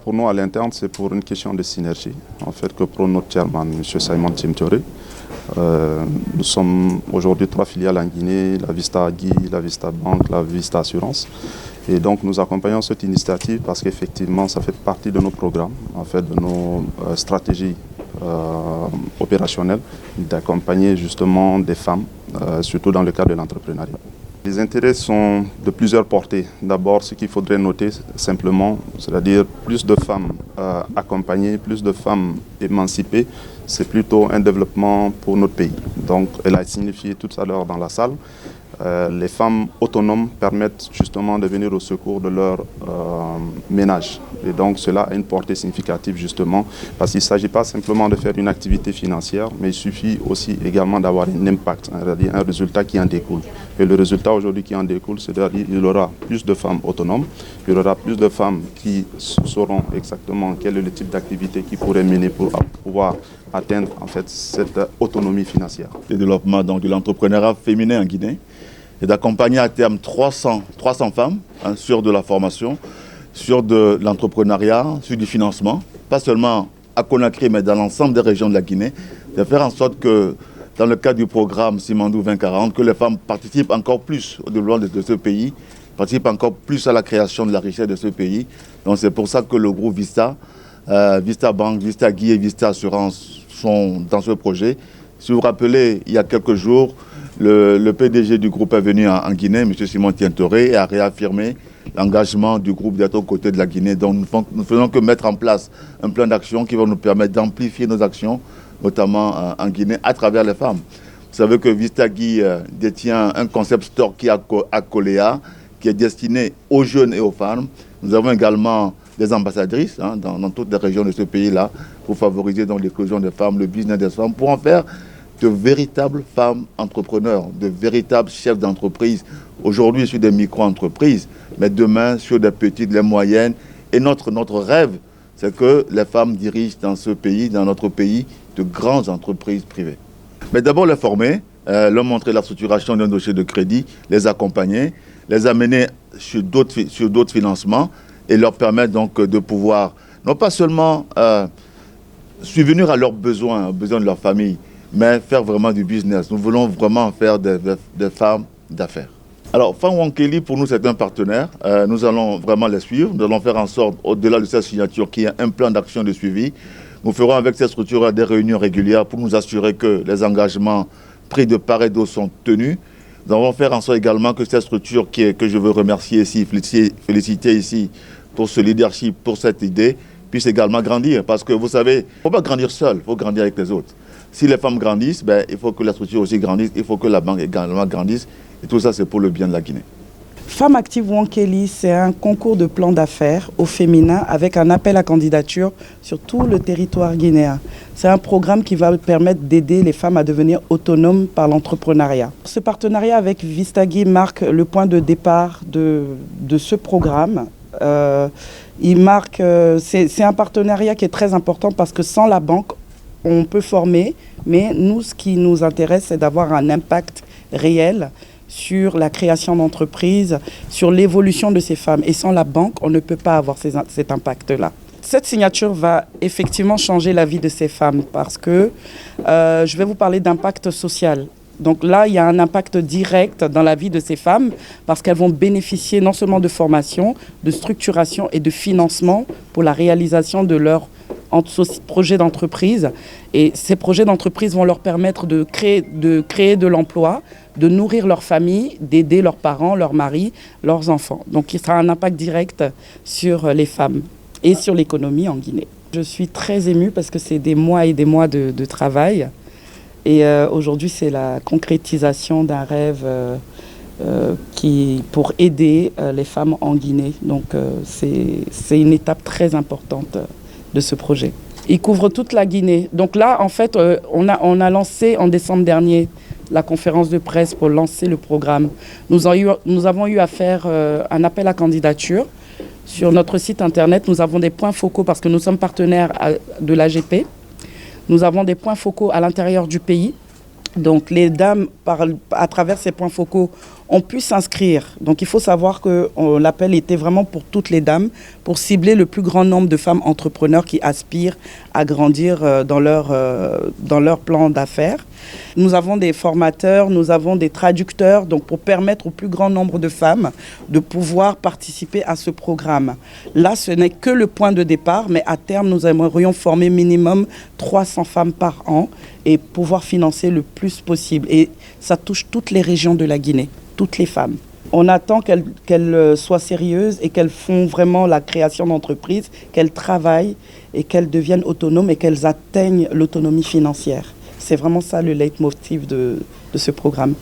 pour nous à l'interne, c'est pour une question de synergie. En fait, que pour notre chairman, M. Simon Timtore, nous sommes aujourd'hui 3 filiales en Guinée, la Vista Agui, la Vista Banque, la Vista Assurance. Et donc nous accompagnons cette initiative parce qu'effectivement ça fait partie de nos programmes, en fait, de nos stratégies opérationnelles, d'accompagner justement des femmes, surtout dans le cadre de l'entrepreneuriat. Les intérêts sont de plusieurs portées. D'abord, ce qu'il faudrait noter simplement, c'est-à-dire plus de femmes accompagnées, plus de femmes émancipées, c'est plutôt un développement pour notre pays. Donc, elle a signifié tout à l'heure dans la salle, les femmes autonomes permettent justement de venir au secours de leur ménage. Et donc cela a une portée significative justement parce qu'il ne s'agit pas simplement de faire une activité financière, mais il suffit aussi également d'avoir un impact, c'est-à-dire un résultat qui en découle. Et le résultat aujourd'hui qui en découle, c'est-à-dire qu'il y aura plus de femmes autonomes, il y aura plus de femmes qui sauront exactement quel est le type d'activité qu'ils pourraient mener pour pouvoir atteindre en fait cette autonomie financière. Le développement donc, de l'entrepreneuriat féminin en Guinée et d'accompagner à terme 300 femmes sur de la formation, sur de l'entrepreneuriat, sur du financement, pas seulement à Conakry mais dans l'ensemble des régions de la Guinée, de faire en sorte que dans le cadre du programme Simandou 2040, que les femmes participent encore plus au développement de ce pays, participent encore plus à la création de la richesse de ce pays. Donc c'est pour ça que le groupe Vista, Vista Banque, Vista Agui et Vista Assurance sont dans ce projet. Si vous vous rappelez, il y a quelques jours, le PDG du groupe est venu en Guinée, M. Simon Timtore, et a réaffirmé l'engagement du groupe d'être aux côtés de la Guinée. Donc nous ne faisons que mettre en place un plan d'action qui va nous permettre d'amplifier nos actions, notamment en Guinée, à travers les femmes. Vous savez que Vista Agui détient un concept store qui est à Coléa, qui est destiné aux jeunes et aux femmes. Nous avons également des ambassadrices dans toutes les régions de ce pays-là pour favoriser l'éclosion des femmes, le business des femmes, pour en faire de véritables femmes entrepreneurs, de véritables chefs d'entreprise. Aujourd'hui sur des micro-entreprises, mais demain sur des petites, les moyennes. Et notre rêve, c'est que les femmes dirigent dans ce pays, dans notre pays, de grandes entreprises privées. Mais d'abord les former, leur montrer la structuration d'un dossier de crédit, les accompagner, les amener sur d'autres financements et leur permettre donc de pouvoir, non pas seulement subvenir à leurs besoins, aux besoins de leur famille, mais faire vraiment du business. Nous voulons vraiment faire des femmes d'affaires. Alors, Fan Wankeli, pour nous, c'est un partenaire. Nous allons vraiment les suivre. Nous allons faire en sorte, au-delà de cette signature, qu'il y ait un plan d'action de suivi. Nous ferons avec cette structure des réunions régulières pour nous assurer que les engagements pris de part et d'autre sont tenus. Nous allons faire en sorte également que cette structure, que je veux remercier ici, féliciter ici pour ce leadership, pour cette idée, puisse également grandir. Parce que vous savez, il ne faut pas grandir seul, il faut grandir avec les autres. Si les femmes grandissent, il faut que la structure aussi grandisse, il faut que la banque également grandisse. Et tout ça, c'est pour le bien de la Guinée. Femmes Actives Wankeli, c'est un concours de plan d'affaires au féminin avec un appel à candidature sur tout le territoire guinéen. C'est un programme qui va permettre d'aider les femmes à devenir autonomes par l'entrepreneuriat. Ce partenariat avec Vista Agui marque le point de départ de ce programme. C'est un partenariat qui est très important parce que sans la banque, on peut former, mais nous, ce qui nous intéresse, c'est d'avoir un impact réel sur la création d'entreprises, sur l'évolution de ces femmes. Et sans la banque, on ne peut pas avoir cet impact-là. Cette signature va effectivement changer la vie de ces femmes parce que je vais vous parler d'impact social. Donc là, il y a un impact direct dans la vie de ces femmes parce qu'elles vont bénéficier non seulement de formation, de structuration et de financement pour la réalisation de leurs projets d'entreprise. Et ces projets d'entreprise vont leur permettre de créer de l'emploi, de nourrir leur famille, d'aider leurs parents, leurs maris, leurs enfants. Donc il sera un impact direct sur les femmes et sur l'économie en Guinée. Je suis très émue parce que c'est des mois et des mois de travail. Et aujourd'hui, c'est la concrétisation d'un rêve pour aider les femmes en Guinée. Donc c'est une étape très importante de ce projet. Il couvre toute la Guinée. Donc là, en fait, on a lancé en décembre dernier la conférence de presse pour lancer le programme. Nous avons eu à faire un appel à candidature. Sur notre site internet, nous avons des points focaux parce que nous sommes partenaires de l'AGP. Nous avons des points focaux à l'intérieur du pays. Donc les dames, à travers ces points focaux, ont pu s'inscrire. Donc il faut savoir que l'appel était vraiment pour toutes les dames, pour cibler le plus grand nombre de femmes entrepreneurs qui aspirent à grandir dans leur plan d'affaires. Nous avons des formateurs, nous avons des traducteurs, donc pour permettre au plus grand nombre de femmes de pouvoir participer à ce programme. Là, ce n'est que le point de départ, mais à terme, nous aimerions former minimum 300 femmes par an et pouvoir financer le plus possible. Et ça touche toutes les régions de la Guinée, toutes les femmes. On attend qu'elles soient sérieuses et qu'elles font vraiment la création d'entreprises, qu'elles travaillent et qu'elles deviennent autonomes et qu'elles atteignent l'autonomie financière. C'est vraiment ça le leitmotiv de ce programme.